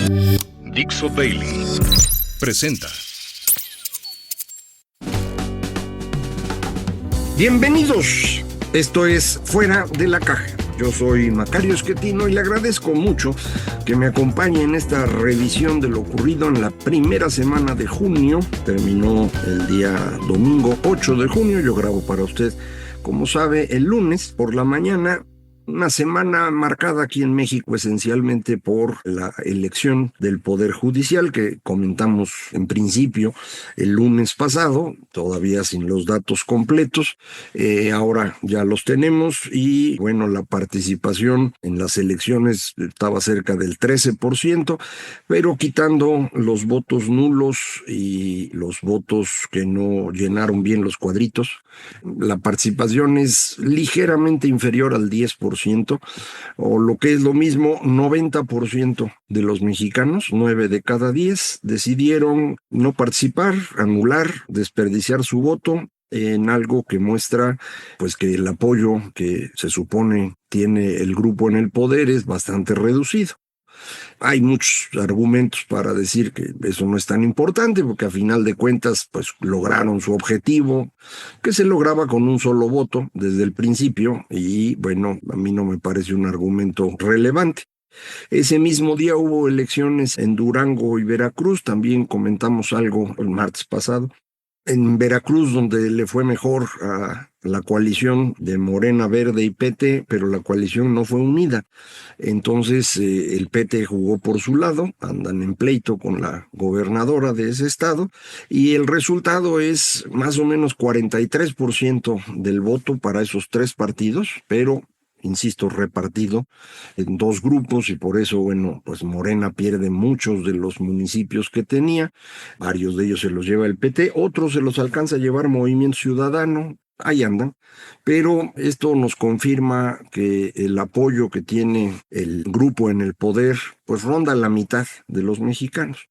Dixo Daily presenta. Bienvenidos, esto es Fuera de la Caja. Yo soy Macario Schettino y le agradezco mucho que me acompañe en esta revisión de lo ocurrido en la primera semana de junio. Terminó el día domingo 8 de junio, yo grabo para usted, como sabe, el lunes por la mañana. Una semana marcada aquí en México esencialmente por la elección del Poder Judicial que comentamos en principio el lunes pasado, todavía sin los datos completos. Ahora ya los tenemos y bueno, la participación en las elecciones estaba cerca del 13%, pero quitando los votos nulos y los votos que no llenaron bien los cuadritos, la participación es ligeramente inferior al 10%, o lo que es lo mismo, 90% de los mexicanos, 9 de cada 10, decidieron no participar, anular, desperdiciar su voto en algo que muestra pues que el apoyo que se supone tiene el grupo en el poder es bastante reducido. Hay muchos argumentos para decir que eso no es tan importante, porque a final de cuentas, pues lograron su objetivo, que se lograba con un solo voto desde el principio, y bueno, a mí no me parece un argumento relevante. Ese mismo día hubo elecciones en Durango y Veracruz, también comentamos algo el martes pasado. En Veracruz, donde le fue mejor a la coalición de Morena, Verde y PT, pero la coalición no fue unida. Entonces el PT jugó por su lado, andan en pleito con la gobernadora de ese estado, y el resultado es más o menos 43% del voto para esos tres partidos, pero insisto, repartido en dos grupos, y por eso, bueno, pues Morena pierde muchos de los municipios que tenía, varios de ellos se los lleva el PT, otros se los alcanza a llevar Movimiento Ciudadano, ahí andan, pero esto nos confirma que el apoyo que tiene el grupo en el poder, pues ronda la mitad de los mexicanos.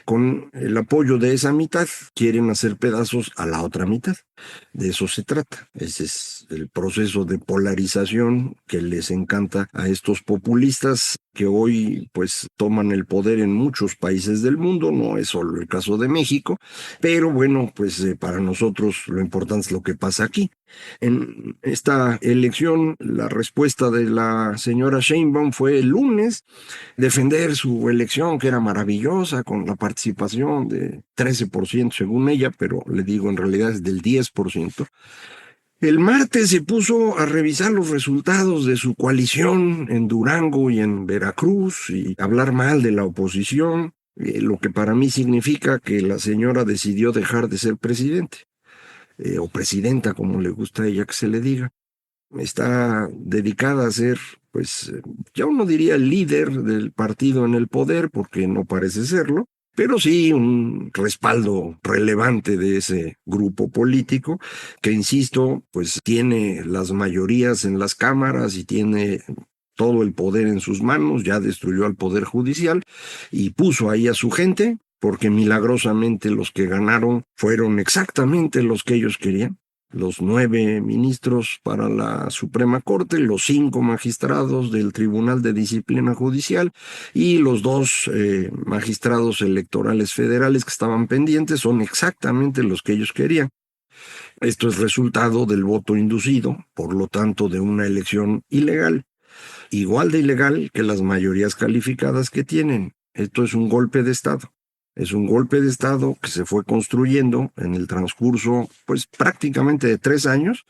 Con el apoyo de esa mitad quieren hacer pedazos a la otra mitad. De eso se trata. Ese es el proceso de polarización que les encanta a estos populistas que hoy pues toman el poder en muchos países del mundo. No es solo el caso de México, pero bueno, pues para nosotros lo importante es lo que pasa aquí. En esta elección, la respuesta de la señora Sheinbaum fue el lunes defender su elección, que era maravillosa, con la participación de 13% según ella, pero le digo, en realidad es del 10%. El martes se puso a revisar los resultados de su coalición en Durango y en Veracruz y hablar mal de la oposición, lo que para mí significa que la señora decidió dejar de ser presidente, o presidenta, como le gusta a ella que se le diga. Está dedicada a ser, pues, ya uno diría el líder del partido en el poder, porque no parece serlo, pero sí un respaldo relevante de ese grupo político, que insisto, pues tiene las mayorías en las cámaras y tiene todo el poder en sus manos, ya destruyó al Poder Judicial y puso ahí a su gente, porque milagrosamente los que ganaron fueron exactamente los que ellos querían. Los 9 ministros para la Suprema Corte, los 5 magistrados del Tribunal de Disciplina Judicial y los 2 magistrados electorales federales que estaban pendientes son exactamente los que ellos querían. Esto es resultado del voto inducido, por lo tanto de una elección ilegal, igual de ilegal que las mayorías calificadas que tienen. Esto es un golpe de Estado. Es un golpe de Estado que se fue construyendo en el transcurso, pues prácticamente de 3 años,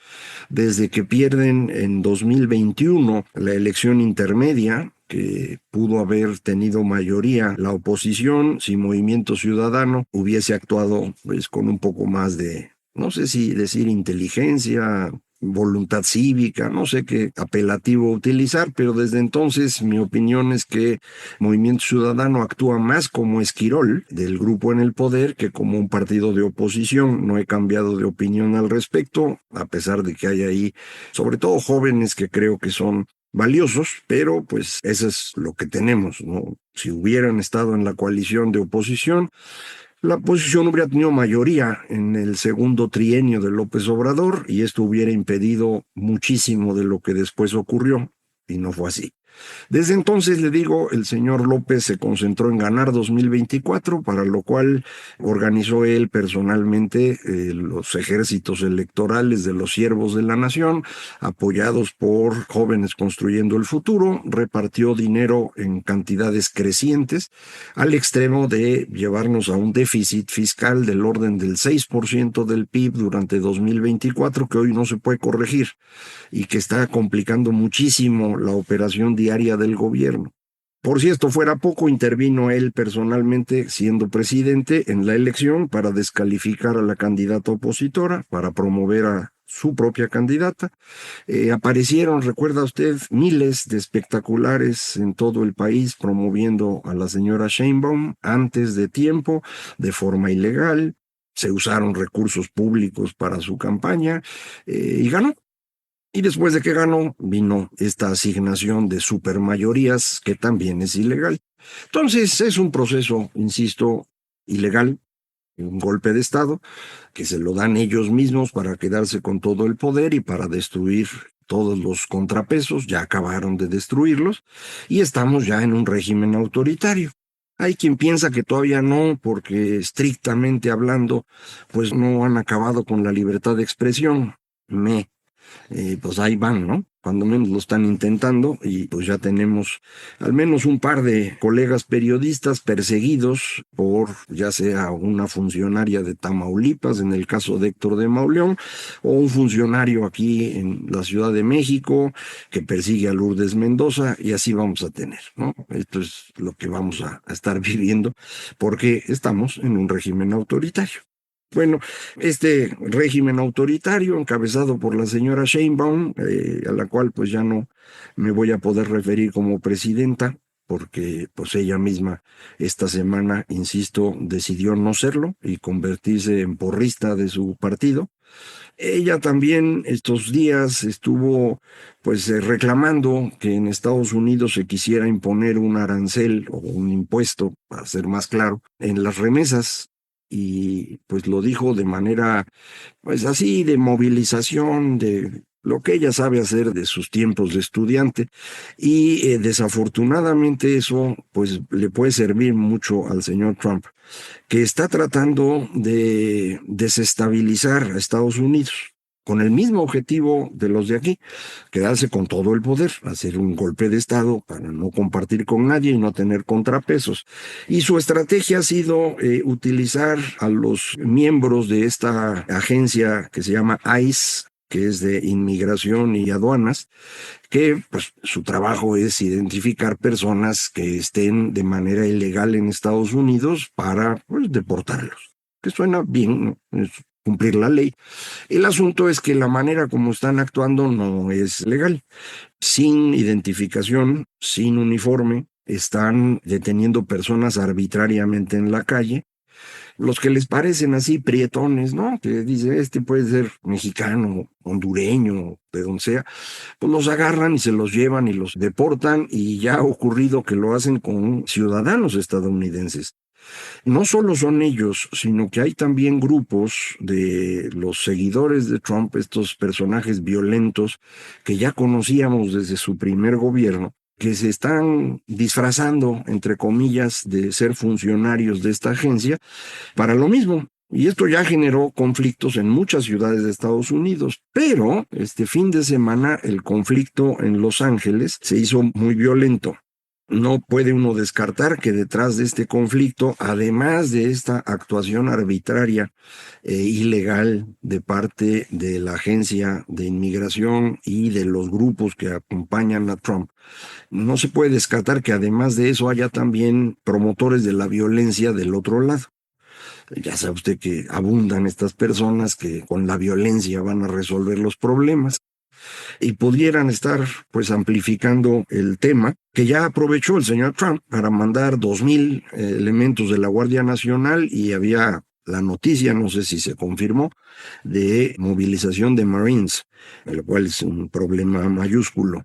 desde que pierden en 2021 la elección intermedia, que pudo haber tenido mayoría la oposición si Movimiento Ciudadano hubiese actuado pues con un poco más de, no sé si decir inteligencia, voluntad cívica, no sé qué apelativo utilizar, pero desde entonces mi opinión es que Movimiento Ciudadano actúa más como esquirol del grupo en el poder que como un partido de oposición. No he cambiado de opinión al respecto, a pesar de que hay ahí, sobre todo jóvenes que creo que son valiosos, pero pues eso es lo que tenemos, ¿no? Si hubieran estado en la coalición de oposición, la oposición hubiera tenido mayoría en el segundo trienio de López Obrador y esto hubiera impedido muchísimo de lo que después ocurrió, y no fue así. Desde entonces, le digo, el señor López se concentró en ganar 2024, para lo cual organizó él personalmente los ejércitos electorales de los siervos de la nación, apoyados por Jóvenes Construyendo el Futuro, repartió dinero en cantidades crecientes, al extremo de llevarnos a un déficit fiscal del orden del 6% del PIB durante 2024, que hoy no se puede corregir y que está complicando muchísimo la operación diaria del gobierno. Por si esto fuera poco, intervino él personalmente, siendo presidente, en la elección para descalificar a la candidata opositora, para promover a su propia candidata. Aparecieron, recuerda usted, miles de espectaculares en todo el país promoviendo a la señora Sheinbaum antes de tiempo, de forma ilegal. Se usaron recursos públicos para su campaña y ganó. Y después de que ganó, vino esta asignación de supermayorías, que también es ilegal. Entonces, es un proceso, insisto, ilegal, un golpe de Estado, que se lo dan ellos mismos para quedarse con todo el poder y para destruir todos los contrapesos. Ya acabaron de destruirlos, y estamos ya en un régimen autoritario. Hay quien piensa que todavía no, porque estrictamente hablando, pues no han acabado con la libertad de expresión. Pues ahí van, ¿no? Cuando menos lo están intentando, y pues ya tenemos al menos un par de colegas periodistas perseguidos por ya sea una funcionaria de Tamaulipas, en el caso de Héctor de Mauleón, o un funcionario aquí en la Ciudad de México que persigue a Lourdes Mendoza, y así vamos a tener, ¿no? Esto es lo que vamos a estar viviendo, porque estamos en un régimen autoritario. Bueno, este régimen autoritario, encabezado por la señora Sheinbaum, a la cual pues ya no me voy a poder referir como presidenta, porque pues ella misma esta semana, insisto, decidió no serlo y convertirse en porrista de su partido. Ella también estos días estuvo pues reclamando que en Estados Unidos se quisiera imponer un arancel o un impuesto, para ser más claro, en las remesas. Y pues lo dijo de manera, pues así, de movilización, de lo que ella sabe hacer de sus tiempos de estudiante. Y desafortunadamente eso pues le puede servir mucho al señor Trump, que está tratando de desestabilizar a Estados Unidos, con el mismo objetivo de los de aquí: quedarse con todo el poder, hacer un golpe de Estado para no compartir con nadie y no tener contrapesos. Y su estrategia ha sido utilizar a los miembros de esta agencia que se llama ICE, que es de Inmigración y Aduanas, que pues su trabajo es identificar personas que estén de manera ilegal en Estados Unidos para pues deportarlos. Que suena bien, ¿no? Es cumplir la ley. El asunto es que la manera como están actuando no es legal. Sin identificación, sin uniforme, están deteniendo personas arbitrariamente en la calle. Los que les parecen así prietones, ¿no? Que dice, este puede ser mexicano, hondureño, de donde sea, pues los agarran y se los llevan y los deportan, y ya ha ocurrido que lo hacen con ciudadanos estadounidenses. No solo son ellos, sino que hay también grupos de los seguidores de Trump, estos personajes violentos que ya conocíamos desde su primer gobierno, que se están disfrazando, entre comillas, de ser funcionarios de esta agencia para lo mismo. Y esto ya generó conflictos en muchas ciudades de Estados Unidos. Pero este fin de semana el conflicto en Los Ángeles se hizo muy violento. No puede uno descartar que detrás de este conflicto, además de esta actuación arbitraria e ilegal de parte de la agencia de inmigración y de los grupos que acompañan a Trump, no se puede descartar que además de eso haya también promotores de la violencia del otro lado. Ya sabe usted que abundan estas personas que con la violencia van a resolver los problemas, y pudieran estar pues amplificando el tema, que ya aprovechó el señor Trump para mandar 2,000 elementos de la Guardia Nacional, y había la noticia, no sé si se confirmó, de movilización de Marines, lo cual es un problema mayúsculo.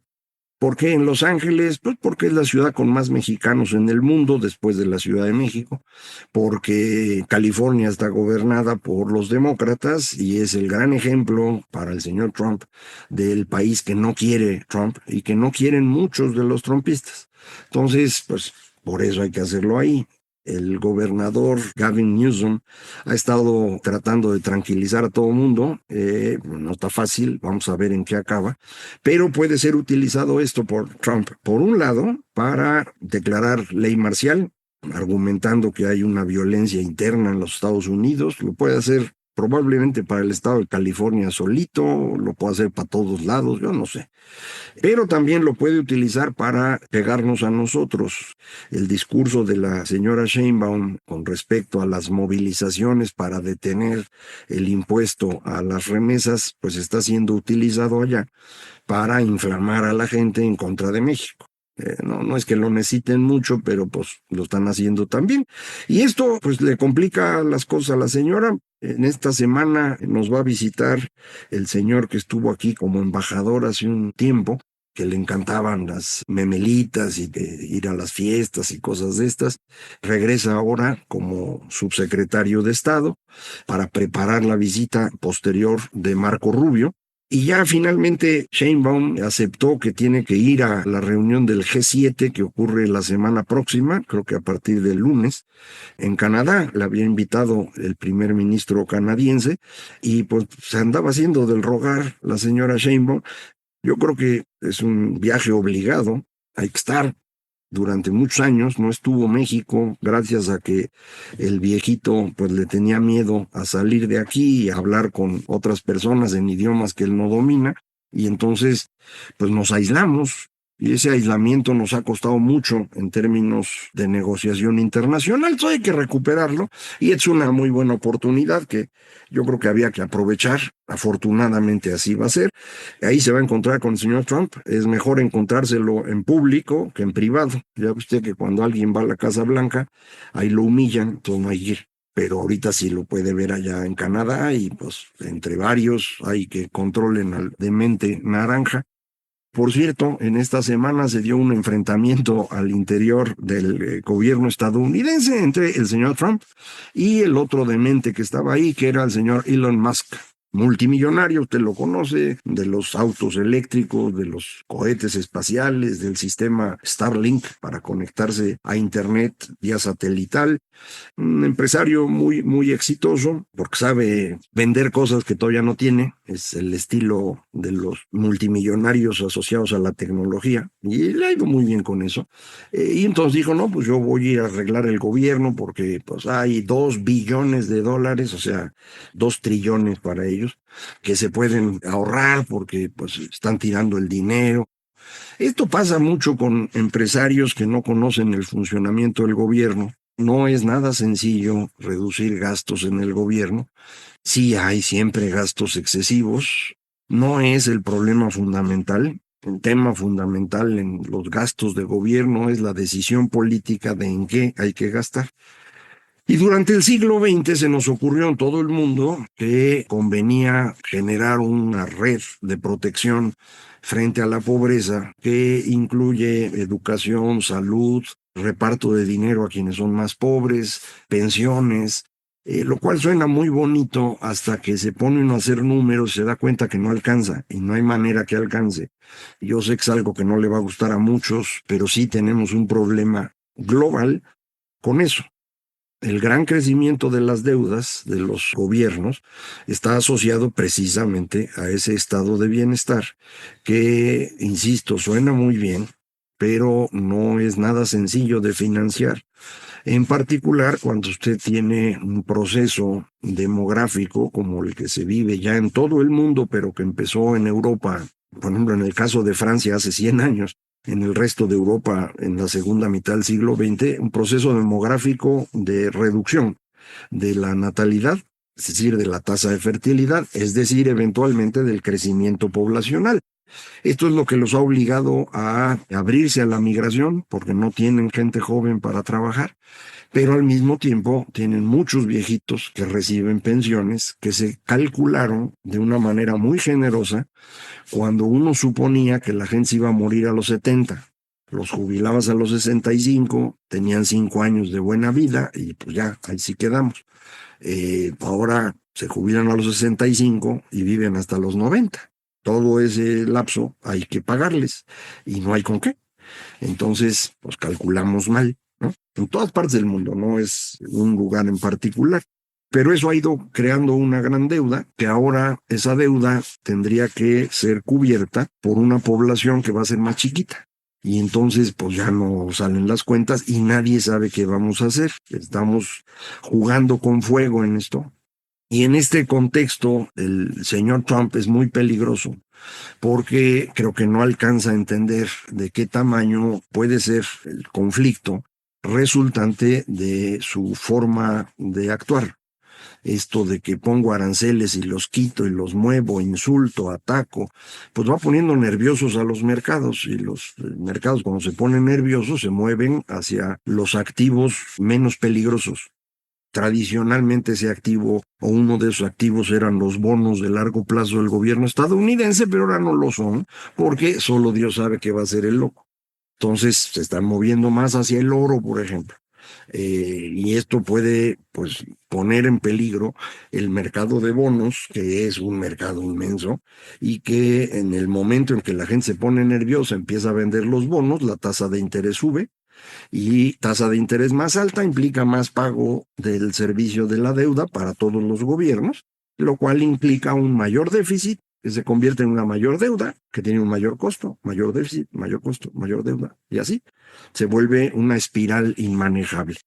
¿Por qué en Los Ángeles? Pues porque es la ciudad con más mexicanos en el mundo después de la Ciudad de México, porque California está gobernada por los demócratas y es el gran ejemplo para el señor Trump del país que no quiere Trump y que no quieren muchos de los trumpistas. Entonces, pues por eso hay que hacerlo ahí. El gobernador Gavin Newsom ha estado tratando de tranquilizar a todo el mundo. No está fácil, vamos a ver en qué acaba. Pero puede ser utilizado esto por Trump, por un lado, para declarar ley marcial, argumentando que hay una violencia interna en los Estados Unidos. Lo puede hacer probablemente para el estado de California solito, lo puede hacer para todos lados, yo no sé. Pero también lo puede utilizar para pegarnos a nosotros. El discurso de la señora Sheinbaum con respecto a las movilizaciones para detener el impuesto a las remesas, pues está siendo utilizado allá para inflamar a la gente en contra de México. No es que lo necesiten mucho, pero pues lo están haciendo también. Y esto pues le complica las cosas a la señora. En esta semana nos va a visitar el señor que estuvo aquí como embajador hace un tiempo, que le encantaban las memelitas y de ir a las fiestas y cosas de estas. Regresa ahora como subsecretario de Estado para preparar la visita posterior de Marco Rubio. Y ya finalmente Sheinbaum aceptó que tiene que ir a la reunión del G7 que ocurre la semana próxima, creo que a partir del lunes, en Canadá. La había invitado el primer ministro canadiense y pues se andaba haciendo del rogar la señora Sheinbaum. Yo creo que es un viaje obligado, hay que estar. Durante muchos años no estuvo México gracias a que el viejito pues le tenía miedo a salir de aquí y a hablar con otras personas en idiomas que él no domina, y entonces pues nos aislamos. Y ese aislamiento nos ha costado mucho en términos de negociación internacional. Entonces hay que recuperarlo y es una muy buena oportunidad que yo creo que había que aprovechar. Afortunadamente así va a ser. Ahí se va a encontrar con el señor Trump. Es mejor encontrárselo en público que en privado. Ya ve usted que cuando alguien va a la Casa Blanca, ahí lo humillan, entonces no hay que ir. Pero ahorita sí lo puede ver allá en Canadá y pues entre varios hay que controlen al demente naranja. Por cierto, en esta semana se dio un enfrentamiento al interior del gobierno estadounidense entre el señor Trump y el otro demente que estaba ahí, que era el señor Elon Musk. Multimillonario, usted lo conoce, de los autos eléctricos, de los cohetes espaciales, del sistema Starlink para conectarse a Internet vía satelital. Un empresario muy, muy exitoso porque sabe vender cosas que todavía no tiene. Es el estilo de los multimillonarios asociados a la tecnología y le ha ido muy bien con eso. Y entonces dijo, no, pues yo voy a ir a arreglar el gobierno porque pues hay 2 billones de dólares, o sea, 2 trillones para ellos, que se pueden ahorrar porque pues están tirando el dinero. Esto pasa mucho con empresarios que no conocen el funcionamiento del gobierno. No es nada sencillo reducir gastos en el gobierno. Sí hay siempre gastos excesivos. No es el problema fundamental. El tema fundamental en los gastos de gobierno es la decisión política de en qué hay que gastar. Y durante el siglo XX se nos ocurrió en todo el mundo que convenía generar una red de protección frente a la pobreza que incluye educación, salud, reparto de dinero a quienes son más pobres, pensiones, lo cual suena muy bonito hasta que se pone uno a hacer números y se da cuenta que no alcanza y no hay manera que alcance. Yo sé que es algo que no le va a gustar a muchos, pero sí tenemos un problema global con eso. El gran crecimiento de las deudas de los gobiernos está asociado precisamente a ese estado de bienestar que, insisto, suena muy bien, pero no es nada sencillo de financiar. En particular, cuando usted tiene un proceso demográfico como el que se vive ya en todo el mundo, pero que empezó en Europa, por ejemplo, en el caso de Francia hace 100 años, en el resto de Europa en la segunda mitad del siglo XX, un proceso demográfico de reducción de la natalidad, es decir, de la tasa de fertilidad, es decir, eventualmente del crecimiento poblacional. Esto es lo que los ha obligado a abrirse a la migración, porque no tienen gente joven para trabajar, pero al mismo tiempo tienen muchos viejitos que reciben pensiones que se calcularon de una manera muy generosa cuando uno suponía que la gente se iba a morir a los 70. Los jubilabas a los 65, tenían 5 años de buena vida y pues ya, ahí sí quedamos. Ahora se jubilan a los 65 y viven hasta los 90. Todo ese lapso hay que pagarles y no hay con qué. Entonces, pues calculamos mal, ¿no? En todas partes del mundo, no es un lugar en particular. Pero eso ha ido creando una gran deuda, que ahora esa deuda tendría que ser cubierta por una población que va a ser más chiquita. Y entonces, pues ya no salen las cuentas y nadie sabe qué vamos a hacer. Estamos jugando con fuego en esto. Y en este contexto, el señor Trump es muy peligroso porque creo que no alcanza a entender de qué tamaño puede ser el conflicto resultante de su forma de actuar. Esto de que pongo aranceles y los quito y los muevo, insulto, ataco, pues va poniendo nerviosos a los mercados y los mercados cuando se ponen nerviosos se mueven hacia los activos menos peligrosos. Tradicionalmente ese activo o uno de esos activos eran los bonos de largo plazo del gobierno estadounidense, pero ahora no lo son porque solo Dios sabe qué va a hacer el loco. Entonces se están moviendo más hacia el oro, por ejemplo. Y esto puede pues poner en peligro el mercado de bonos, que es un mercado inmenso, y que en el momento en que la gente se pone nerviosa, empieza a vender los bonos, la tasa de interés sube, y tasa de interés más alta implica más pago del servicio de la deuda para todos los gobiernos, lo cual implica un mayor déficit que se convierte en una mayor deuda, que tiene un mayor costo, mayor déficit, mayor costo, mayor deuda, y así se vuelve una espiral inmanejable.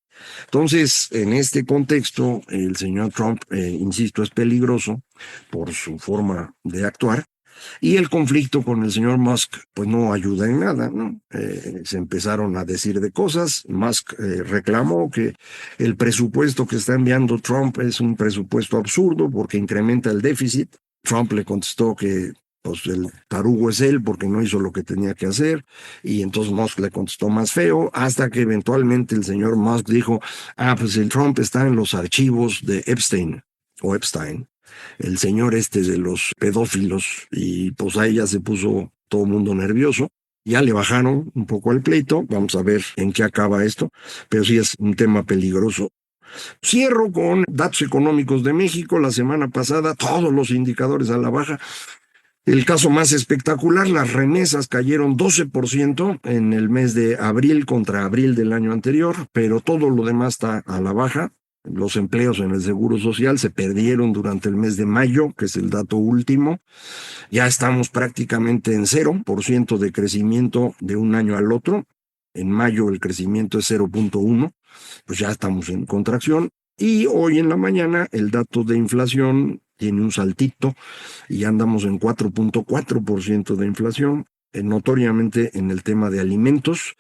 Entonces, en este contexto, el señor Trump, insisto, es peligroso por su forma de actuar, y el conflicto con el señor Musk, pues no ayuda en nada, ¿no? Se empezaron a decir de cosas. Musk reclamó que el presupuesto que está enviando Trump es un presupuesto absurdo porque incrementa el déficit. Trump le contestó que pues el tarugo es él porque no hizo lo que tenía que hacer, y entonces Musk le contestó más feo, hasta que eventualmente el señor Musk dijo, pues el Trump está en los archivos de Epstein, el señor de los pedófilos, y pues ahí ya se puso todo el mundo nervioso. Ya le bajaron un poco el pleito, vamos a ver en qué acaba esto, pero sí es un tema peligroso. Cierro con datos económicos de México. La semana pasada todos los indicadores a la baja. El caso más espectacular, las remesas cayeron 12% en el mes de abril contra abril del año anterior, pero todo lo demás está a la baja. Los empleos en el Seguro Social se perdieron durante el mes de mayo, que es el dato último. Ya estamos prácticamente en 0% de crecimiento de un año al otro. En mayo el crecimiento es 0.1, pues ya estamos en contracción. Y hoy en la mañana el dato de inflación tiene un saltito y ya andamos en 4.4% de inflación, notoriamente en el tema de alimentos.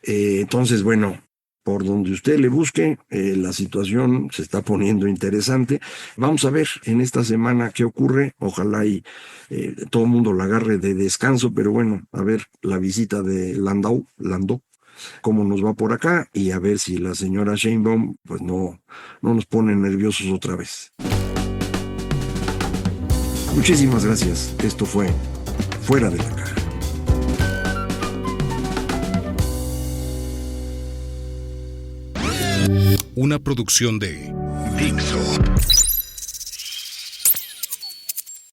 Entonces, bueno, por donde usted le busque, la situación se está poniendo interesante. Vamos a ver en esta semana qué ocurre. Ojalá y todo el mundo la agarre de descanso, pero bueno, a ver la visita de Landau, cómo nos va por acá, y a ver si la señora Sheinbaum pues no nos pone nerviosos otra vez. Muchísimas gracias. Esto fue Fuera de la Caja. Una producción de Dixo.